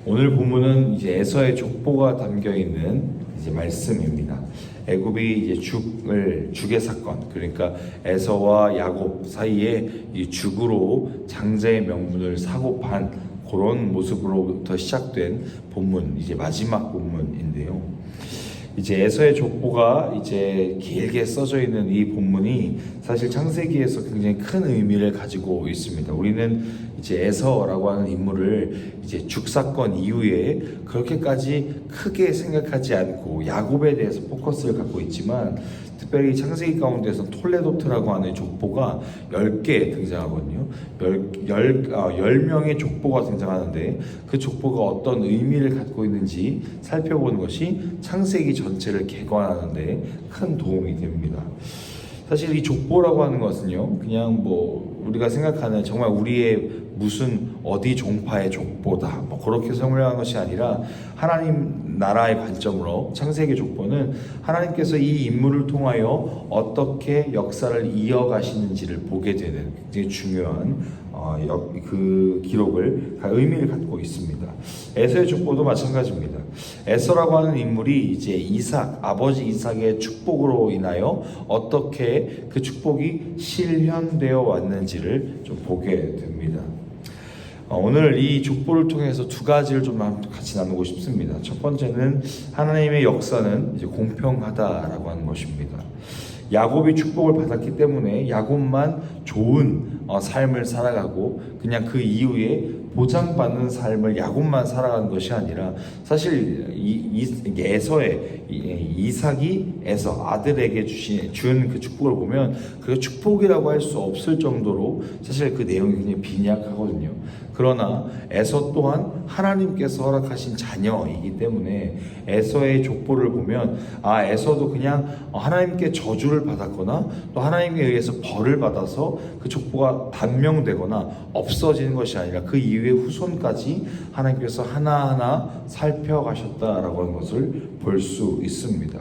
오늘 본문은 이제 에서의 족보가 담겨 있는 이제 말씀입니다. 애굽이 이제 죽의 사건, 그러니까 에서와 야곱 사이에 이 죽으로 장자의 명분을 사고 판 그런 모습으로부터 시작된 본문, 이제 마지막 본문인데요. 이제 에서의 족보가 이제 길게 써져 있는 이 본문이 사실 창세기에서 굉장히 큰 의미를 가지고 있습니다. 우리는 이제 에서라고 하는 인물을 이제 죽사건 이후에 그렇게까지 크게 생각하지 않고 야곱에 대해서 포커스를 갖고 있지만, 특별히 창세기 가운데서 톨레도트라고 하는 족보가 10개 등장하거든요. 10명의 족보가 등장하는데 그 족보가 어떤 의미를 갖고 있는지 살펴보는 것이 창세기 전체를 개관하는데 큰 도움이 됩니다. 사실 이 족보라고 하는 것은요, 그냥 뭐 우리가 생각하는 정말 우리의 무슨 어디 종파의 족보다 뭐 그렇게 설명하는 것이 아니라, 하나님 나라의 관점으로 창세기 족보는 하나님께서 이 인물을 통하여 어떻게 역사를 이어가시는지를 보게 되는 굉장히 중요한 그 기록을 의미를 갖고 있습니다. 에서의 족보도 마찬가지입니다. 에서라고 하는 인물이 이제 아버지 이삭의 축복으로 인하여 어떻게 그 축복이 실현되어 왔는지를 좀 보게 됩니다. 오늘 이 족보를 통해서 두 가지를 좀 같이 나누고 싶습니다. 첫 번째는 하나님의 역사는 이제 공평하다라고 하는 것입니다. 야곱이 축복을 받았기 때문에 야곱만 좋은 삶을 살아가고, 그냥 그 이후에 보장받는 삶을 야곱만 살아가는 것이 아니라, 사실 이삭이 에서 아들에게 준 그 축복을 보면 그 축복이라고 할 수 없을 정도로 사실 그 내용이 굉장히 빈약하거든요. 그러나 에서 또한 하나님께서 허락하신 자녀이기 때문에 에서의 족보를 보면 에서도 그냥 하나님께 저주를 받았거나 또 하나님에 의해서 벌을 받아서 그 족보가 단명되거나 없어지는 것이 아니라 그 이후의 후손까지 하나님께서 하나하나 살펴가셨다라고 하는 것을 볼 수 있습니다.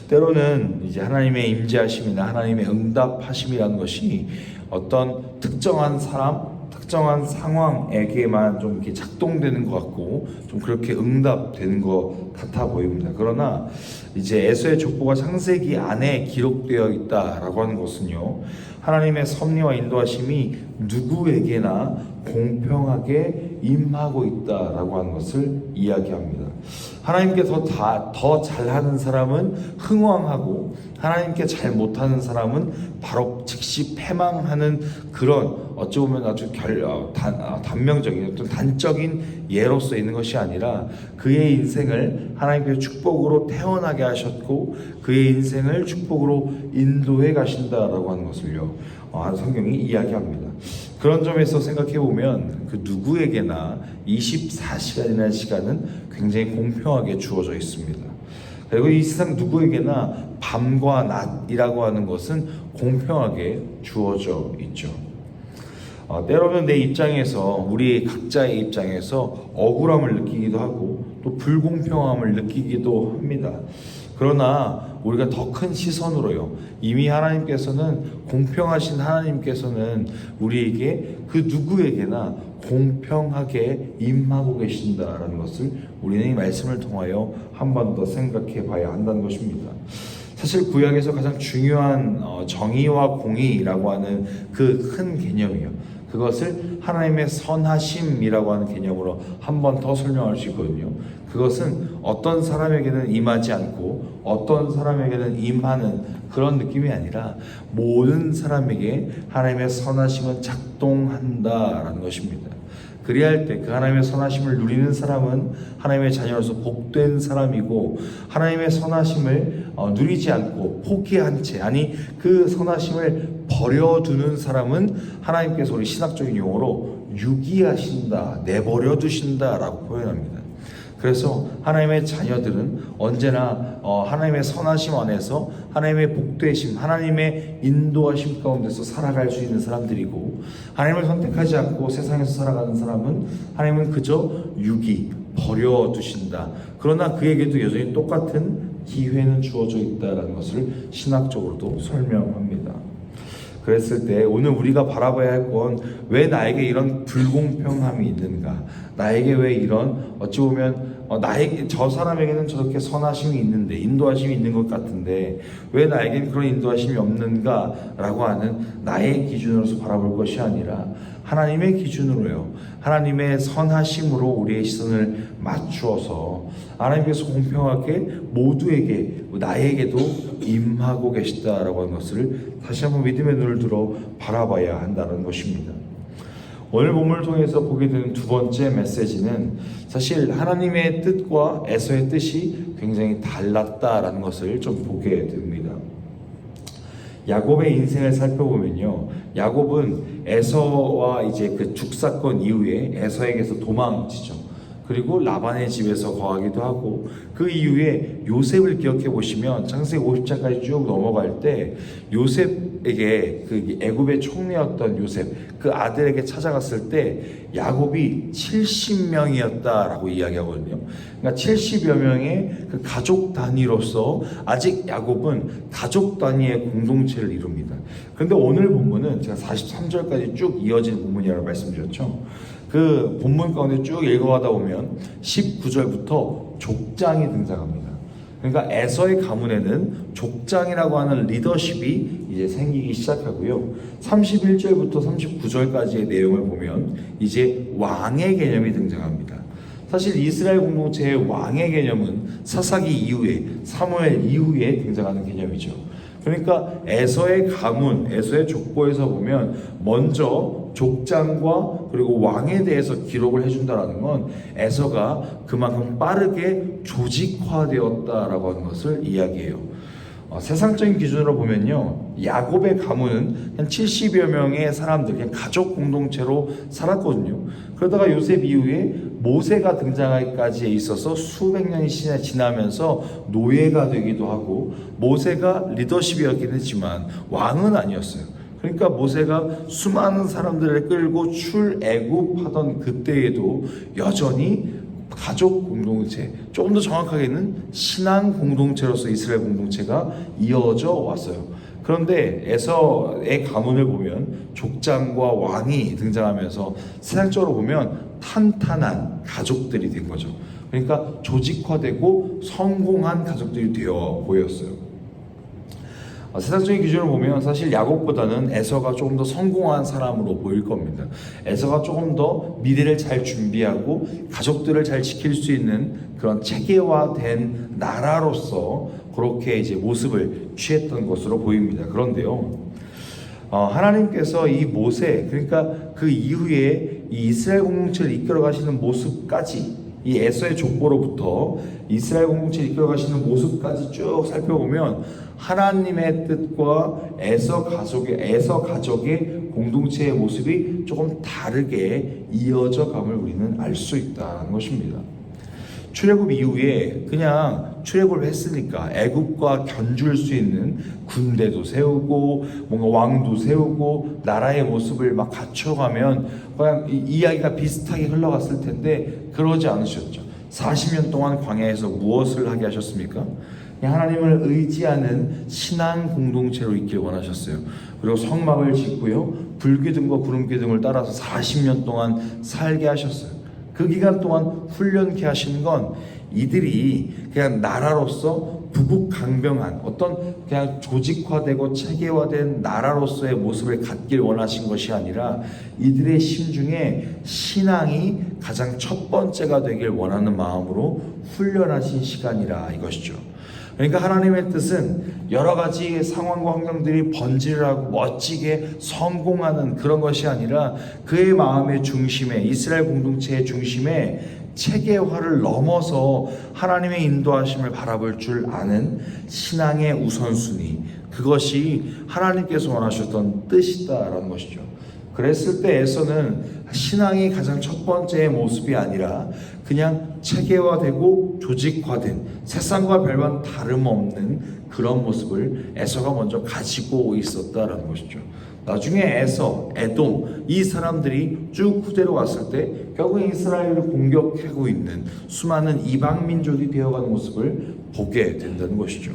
때로는 이제 하나님의 임재하심이나 하나님의 응답하심이라는 것이 어떤 특정한 사람, 특정한 상황에게만 좀 이렇게 작동되는 것 같고 좀 그렇게 응답되는 것 같아 보입니다. 그러나 이제 에서의 족보가 창세기 안에 기록되어 있다라고 하는 것은요, 하나님의 섭리와 인도하심이 누구에게나 공평하게 임하고 있다라고 하는 것을 이야기합니다. 하나님께 더 잘하는 사람은 흥왕하고, 하나님께 잘 못하는 사람은 바로 즉시 패망하는 그런, 어찌 보면 아주 단명적인 어떤 단적인 예로서 있는 것이 아니라, 그의 인생을 하나님께서 축복으로 태어나게 하셨고 그의 인생을 축복으로 인도해 가신다라고 하는 것을요, 성경이 이야기합니다. 그런 점에서 생각해 보면 그 누구에게나 24시간이라는 시간은 굉장히 공평하게 주어져 있습니다. 그리고 이 세상 누구에게나 밤과 낮이라고 하는 것은 공평하게 주어져 있죠. 때로는 내 입장에서, 우리 각자의 입장에서 억울함을 느끼기도 하고 또 불공평함을 느끼기도 합니다. 그러나 우리가 더 큰 시선으로요, 이미 하나님께서는, 공평하신 하나님께서는 우리에게 그 누구에게나 공평하게 임하고 계신다라는 것을 우리는 이 말씀을 통하여 한 번 더 생각해 봐야 한다는 것입니다. 사실 구약에서 가장 중요한 정의와 공의라고 하는 그 큰 개념이요, 그것을 하나님의 선하심이라고 하는 개념으로 한 번 더 설명할 수 있거든요. 그것은 어떤 사람에게는 임하지 않고 어떤 사람에게는 임하는 그런 느낌이 아니라, 모든 사람에게 하나님의 선하심은 작동한다라는 것입니다. 그리할 때 그 하나님의 선하심을 누리는 사람은 하나님의 자녀로서 복된 사람이고, 하나님의 선하심을 누리지 않고 포기한 채, 그 선하심을 버려두는 사람은 하나님께서 우리 신학적인 용어로 유기하신다, 내버려 두신다라고 표현합니다. 그래서 하나님의 자녀들은 언제나 하나님의 선하심 안에서 하나님의 복되심, 하나님의 인도하심 가운데서 살아갈 수 있는 사람들이고, 하나님을 선택하지 않고 세상에서 살아가는 사람은 하나님은 그저 버려두신다. 그러나 그에게도 여전히 똑같은 기회는 주어져 있다는 것을 신학적으로도 설명합니다. 그랬을 때 오늘 우리가 바라봐야 할 건 왜 나에게 이런 불공평함이 있는가? 나에게 왜 이런 어찌 보면 나에게 저 사람에게는 저렇게 선하심이 있는데 인도하심이 있는 것 같은데 왜 나에게는 그런 인도하심이 없는가라고 하는 나의 기준으로서 바라볼 것이 아니라 하나님의 기준으로요. 하나님의 선하심으로 우리의 시선을 맞추어서 하나님께서 공평하게 모두에게 나에게도 임하고 계시다라고 하는 것을 다시 한번 믿음의 눈을 들어 바라봐야 한다는 것입니다. 오늘 본문을 통해서 보게 되는 두 번째 메시지는 사실 하나님의 뜻과 에서의 뜻이 굉장히 달랐다라는 것을 좀 보게 됩니다. 야곱의 인생을 살펴보면요, 야곱은 에서와 이제 그 죽사건 이후에 에서에게서 도망치죠. 그리고 라반의 집에서 거하기도 하고, 그 이후에 요셉을 기억해 보시면 창세기 50장까지 쭉 넘어갈 때 요셉에게 그 애굽의 총리였던 요셉 그 아들에게 찾아갔을 때 야곱이 70명이었다라고 이야기하거든요. 그러니까 70여 명의 그 가족 단위로서 아직 야곱은 가족 단위의 공동체를 이룹니다. 그런데 오늘 본문은 제가 43절까지 쭉 이어진 본문이라고 말씀드렸죠. 그 본문 가운데 쭉 읽어가다 보면 19절부터 족장이 등장합니다. 그러니까 에서의 가문에는 족장이라고 하는 리더십이 이제 생기기 시작하고요. 31절부터 39절까지의 내용을 보면 이제 왕의 개념이 등장합니다. 사실 이스라엘 공동체의 왕의 개념은 사사기 이후에, 사무엘 이후에 등장하는 개념이죠. 그러니까 에서의 가문, 에서의 족보에서 보면 먼저 족장과 그리고 왕에 대해서 기록을 해준다는 건 에서가 그만큼 빠르게 조직화되었다라고 하는 것을 이야기해요. 세상적인 기준으로 보면요, 야곱의 가문은 한 70여 명의 사람들, 그냥 가족 공동체로 살았거든요. 그러다가 요셉 이후에 모세가 등장하기까지에 있어서 수백 년이 지나면서 노예가 되기도 하고, 모세가 리더십이었긴 했지만 왕은 아니었어요. 그러니까 모세가 수많은 사람들을 끌고 출애굽하던 그때에도 여전히 가족 공동체, 조금 더 정확하게는 신앙 공동체로서 이스라엘 공동체가 이어져 왔어요. 그런데 에서의 가문을 보면 족장과 왕이 등장하면서 세상적으로 보면 탄탄한 가족들이 된 거죠. 그러니까 조직화되고 성공한 가족들이 되어 보였어요. 세상적인 기준을 보면 사실 야곱보다는 에서가 조금 더 성공한 사람으로 보일 겁니다. 에서가 조금 더 미래를 잘 준비하고 가족들을 잘 지킬 수 있는 그런 체계화된 나라로서 그렇게 이제 모습을 취했던 것으로 보입니다. 그런데요, 하나님께서 이 모세, 그러니까 그 이후에 이 이스라엘 공동체를 이끌어 가시는 모습까지, 이 에서의 족보로부터 이스라엘 공동체를 이끌어 가시는 모습까지 쭉 살펴보면 하나님의 뜻과 에서 가족의 공동체의 모습이 조금 다르게 이어져 감을 우리는 알 수 있다는 것입니다. 출애굽 이후에 그냥 출애굽을 했으니까 애굽과 견줄 수 있는 군대도 세우고 뭔가 왕도 세우고 나라의 모습을 막 갖춰가면 그냥 이야기가 비슷하게 흘러갔을 텐데 그러지 않으셨죠. 40년 동안 광야에서 무엇을 하게 하셨습니까? 하나님을 의지하는 신앙 공동체로 있길 원하셨어요. 그리고 성막을 짓고요, 불기둥과 구름기둥을 따라서 40년 동안 살게 하셨어요. 그 기간 동안 훈련케 하신 건 이들이 그냥 나라로서 부국강병한 어떤 그냥 조직화되고 체계화된 나라로서의 모습을 갖길 원하신 것이 아니라 이들의 심중에 신앙이 가장 첫 번째가 되길 원하는 마음으로 훈련하신 시간이라 이것이죠. 그러니까 하나님의 뜻은 여러 가지 상황과 환경들이 번질하고 멋지게 성공하는 그런 것이 아니라 그의 마음의 중심에, 이스라엘 공동체의 중심에 체계화를 넘어서 하나님의 인도하심을 바라볼 줄 아는 신앙의 우선순위, 그것이 하나님께서 원하셨던 뜻이다라는 것이죠. 그랬을 때 에서는 신앙이 가장 첫 번째의 모습이 아니라 그냥 체계화되고 조직화된 세상과 별반 다름없는 그런 모습을 에서가 먼저 가지고 있었다라는 것이죠. 나중에 에서, 에돔 이 사람들이 쭉 후대로 왔을 때 결국 이스라엘을 공격하고 있는 수많은 이방 민족이 되어가는 모습을 보게 된다는 것이죠.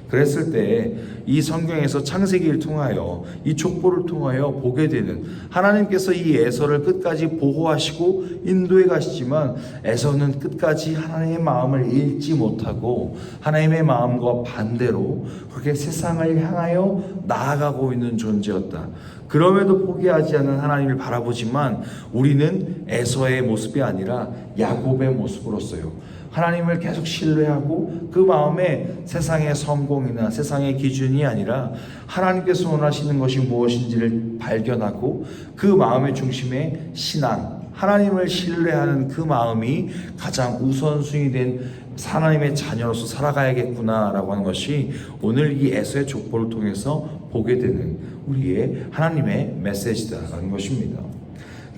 그랬을 때 이 성경에서 창세기를 통하여 이 족보를 통하여 보게 되는, 하나님께서 이 에서를 끝까지 보호하시고 인도해 가시지만 에서는 끝까지 하나님의 마음을 잃지 못하고 하나님의 마음과 반대로 그렇게 세상을 향하여 나아가고 있는 존재였다. 그럼에도 포기하지 않는 하나님을 바라보지만 우리는 에서의 모습이 아니라 야곱의 모습으로서요, 하나님을 계속 신뢰하고 그 마음에 세상의 성공이나 세상의 기준이 아니라 하나님께서 원하시는 것이 무엇인지를 발견하고 그 마음의 중심에 신앙, 하나님을 신뢰하는 그 마음이 가장 우선순위 된 하나님의 자녀로서 살아가야겠구나라고 하는 것이 오늘 이 에서의 족보를 통해서 보게 되는 우리의 하나님의 메시지다라는 것입니다.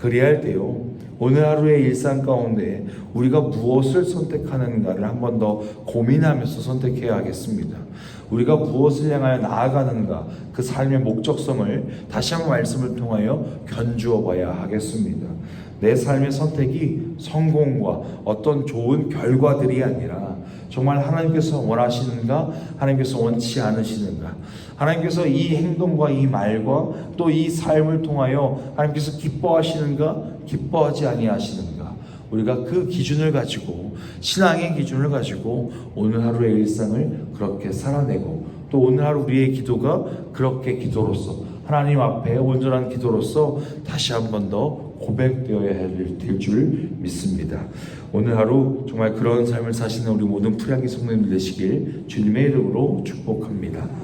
그리할 때요, 오늘 하루의 일상 가운데 우리가 무엇을 선택하는가를 한 번 더 고민하면서 선택해야 하겠습니다. 우리가 무엇을 향하여 나아가는가, 그 삶의 목적성을 다시 한번 말씀을 통하여 견주어 봐야 하겠습니다. 내 삶의 선택이 성공과 어떤 좋은 결과들이 아니라 정말 하나님께서 원하시는가, 하나님께서 원치 않으시는가, 하나님께서 이 행동과 이 말과 또 이 삶을 통하여 하나님께서 기뻐하시는가, 기뻐하지 아니하시는가, 우리가 그 기준을 가지고, 신앙의 기준을 가지고 오늘 하루의 일상을 그렇게 살아내고, 또 오늘 하루 우리의 기도가 그렇게 기도로서 하나님 앞에 온전한 기도로서 다시 한 번 더 고백되어야 될 줄 믿습니다. 오늘 하루 정말 그런 삶을 사시는 우리 모든 프리한기 성도님들 되시길 주님의 이름으로 축복합니다.